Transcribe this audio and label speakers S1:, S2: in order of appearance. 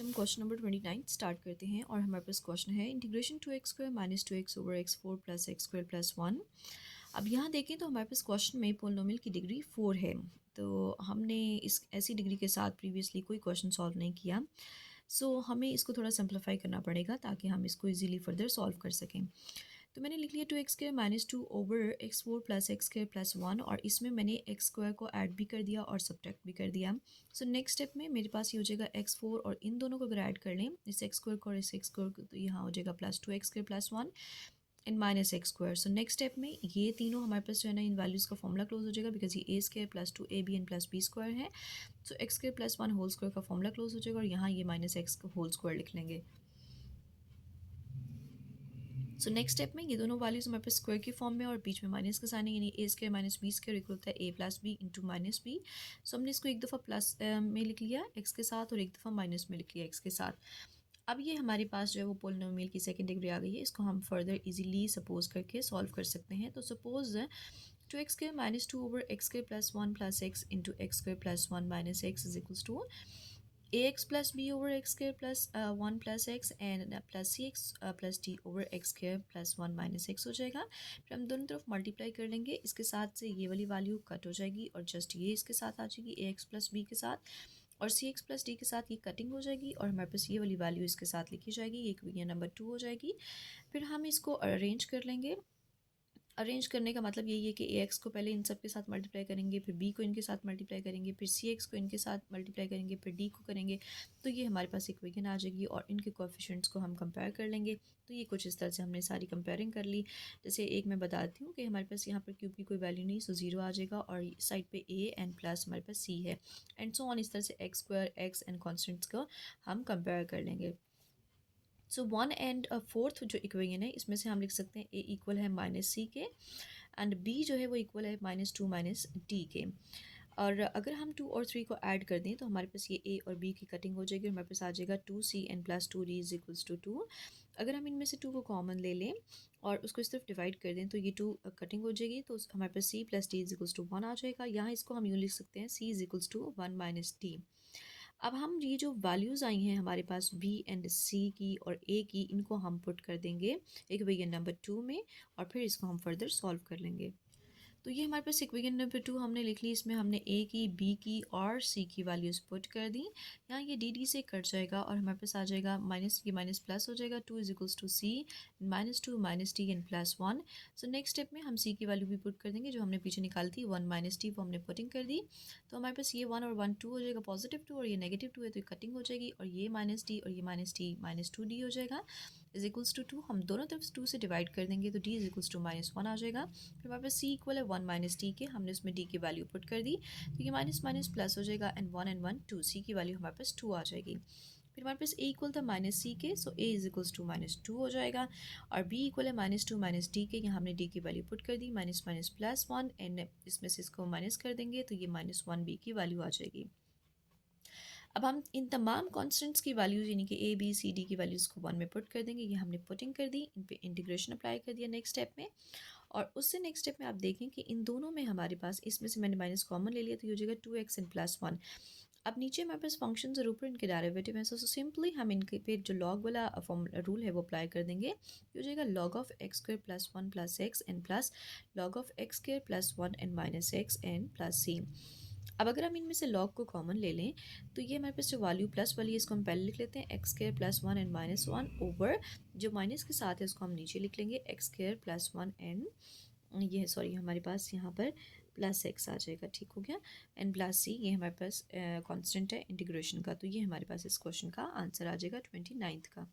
S1: हम question number 29 start करते हैं और हमारे पास क्वेश्चन है integration 2x² minus 2x/x4 plus x² plus 1। अब यहाँ देखें तो हमारे पास क्वेश्चन में पोलिनोमियल की डिग्री 4 है। तो हमने इस ऐसी डिग्री के साथ प्रीवियसली कोई क्वेश्चन सॉल्व नहीं किया, सो हमें इसको थोड़ा सिंप्लीफाई करना पड़ेगा ताकि हम इसको इजीली फर्दर सॉल्व कर सकें। तो मैंने लिख लिया 2x² minus 2/x4 plus x² plus 1 और इसमें मैंने x² को ऐड भी कर दिया और सब्ट्रैक्ट भी कर दिया। सो नेक्स्ट स्टेप में मेरे पास ये हो जाएगा x4 और इन दोनों को अगर ऐड कर लें, इस x² को और इस x² को, तो यहाँ हो जाएगा plus 2x² plus 1 and minus x²। So next step में ये तीनों हमारे पास जो है ना इन वैल्यूज़ का फॉर्मूला क्लोज हो जाएगा बिकॉज ये a² plus 2ab N plus b² है। सो x² प्लस 1 होल स्क्वायर का फॉर्मूला क्लोज हो जाएगा और यहाँ ये माइनस x होल स्क्वायर लिख लेंगे। सो नेक्स्ट स्टेप में ये दोनों वैल्यूज हमारे पास स्क्वायर की फॉर्म में और बीच में माइनस का साइन है, यानी a² माइनस b² इक्वल होता है a plus B into minus B. So हमने इसको एक दफ़ा प्लस में लिख लिया x के साथ और एक दफ़ा माइनस में लिख लिया x के साथ। अब ये हमारे पास जो है वो पोलिनोमियल की सेकंड डिग्री आ गई है, इसको हम फर्दर इजीली सपोज करके सॉल्व कर सकते हैं। तो suppose 2x² minus 2/x² plus 1 plus x into x² plus 1 minus x is equals to ax plus b over x square plus 1 plus x and plus cx plus d over x square plus 1 minus x हो जाएगा। फिर हम दोनों तरफ multiply कर लेंगे, इसके साथ से ये वाली वैल्यू कट हो जाएगी और जस्ट ये इसके साथ आ जाएगी ax plus b के साथ और cx plus d के साथ ये कटिंग हो जाएगी और हमारे पास ये वाली वैल्यू इसके साथ लिखी जाएगी, ये इक्वेशन नंबर 2 हो जाएगी। फिर हम इसको अरेंज कर लेंगे। अरेंज करने का मतलब यही है कि ए एक्स को पहले इन सब के साथ मल्टीप्लाई करेंगे, फिर बी को इनके साथ मल्टीप्लाई करेंगे, फिर सी एक्स को इनके साथ मल्टीप्लाई करेंगे, फिर डी को करेंगे। तो ये हमारे पास इक्वेशन आ जाएगी और इनके कोएफिशिएंट्स को हम कंपेयर कर लेंगे। तो ये कुछ इस तरह से हमने सारी कंपेयरिंग कर ली। जैसे एक मैं बताती हूँ कि हमारे पास यहाँ पर क्यूब की कोई वैल्यू नहीं, सो 0 आ जाएगा और साइड पे ए एंड प्लस हमारे पास सी है एंड सो ऑन। इस तरह से x² x एंड कॉन्स्टेंट्स को हम कंपेयर कर लेंगे। सो 1 एंड 4th जो इक्वेशन है इसमें से हम लिख सकते हैं a इक्वल है माइनस सी के एंड b जो है वो इक्वल है -2 माइनस डी के। और अगर हम 2 और 3 को ऐड कर दें तो हमारे पास ये a और b की कटिंग हो जाएगी और हमारे पास आ जाएगा 2c n plus 2d is equals to 2। अगर हम इनमें से 2 को कॉमन ले लें और उसको इस तरफ डिवाइड कर दें तो ये 2 कटिंग हो जाएगी, तो हमारे पास c plus d is equals to 1 आ जाएगा। यहाँ इसको हम यूँ लिख सकते हैं c is equals to 1 minus d. अब हम ये जो वैल्यूज़ आई हैं हमारे पास b एंड c की और a की, इनको हम पुट कर देंगे इक्वेशन नंबर 2 में और फिर इसको हम फर्दर सॉल्व कर लेंगे। तो ये हमारे पास इक्वेशन नंबर 2 हमने लिख ली, इसमें हमने a की, b की और c की वैल्यूज़ पुट कर दी। यहाँ ये dd से कट जाएगा और हमारे पास आ जाएगा माइनस की माइनस प्लस हो जाएगा, 2 is equals to c -2 minus d and plus 1। So next step में हम c की वैल्यू भी पुट कर देंगे, जो हमने पीछे निकाली थी 1 माइनस डी, वो हमने पुटिंग कर दी। तो हमारे पास ये 1 और 1 2 हो जाएगा पॉजिटिव 2 और ये नेगेटिव 2 है तो ये कटिंग हो जाएगी और ये माइनस डी और ये माइनस डी -2d हो जाएगा इज इक्वल्स टू 2। हम दोनों तरफ 2 से डिवाइड कर देंगे तो d इज इक्वल्स टू -1 आ जाएगा। फिर हमारे पास c इक्वल है 1 माइनस डी के, हमने उसमें d की वैल्यू पुट कर दी तो ये माइनस माइनस प्लस हो जाएगा एंड 1 एंड 1 2, c की वैल्यू हमारे पास 2 आ जाएगी। फिर हमारे पास a इक्वल था माइनस सी के, सो a इज इक्वल्स टू -2 हो जाएगा और b इक्वल है -2 माइनस डी के, यहाँ हमने d की वैल्यू पुट कर दी माइनस माइनस प्लस 1 एंड इसमें से इसको माइनस कर देंगे तो ये -1b की वैल्यू आ जाएगी। अब हम इन तमाम कॉन्स्टेंट्स की वैल्यूज़ यानी कि a b c d की वैल्यूज़ को 1 में पुट कर देंगे, ये हमने पुटिंग कर दी, इन पे इंटीग्रेशन अप्लाई कर दिया नेक्स्ट स्टेप में। और उससे नेक्स्ट स्टेप में आप देखें कि इन दोनों में हमारे पास, इसमें से मैंने माइनस कॉमन ले लिया तो ये हो जाएगा 2x एंड प्लस 1। अब नीचे हमारे पास फंक्शंस और ऊपर इनके डेरिवेटिव हैं, सो सिंपली हम इनके पे जो लॉग वाला रूल है वो अप्लाई कर देंगे। ये हो जाएगा log of x² plus 1 plus x and plus log of x² plus 1 and minus x and plus c। अब अगर हम इनमें से log को कॉमन ले लें तो ये हमारे पास जो वैल्यू प्लस वाली है इसको हम पहले लिख लेते हैं x² plus 1 and minus 1 over जो माइनस के साथ है उसको हम नीचे लिख लेंगे x² प्लस 1 एंड ये सॉरी हमारे पास यहाँ पर प्लस x आ जाएगा, ठीक हो गया, एंड प्लस c ये हमारे पास कांस्टेंट है इंटीग्रेशन का। तो ये हमारे पास इस क्वेश्चन का आंसर आ जाएगा 29th का।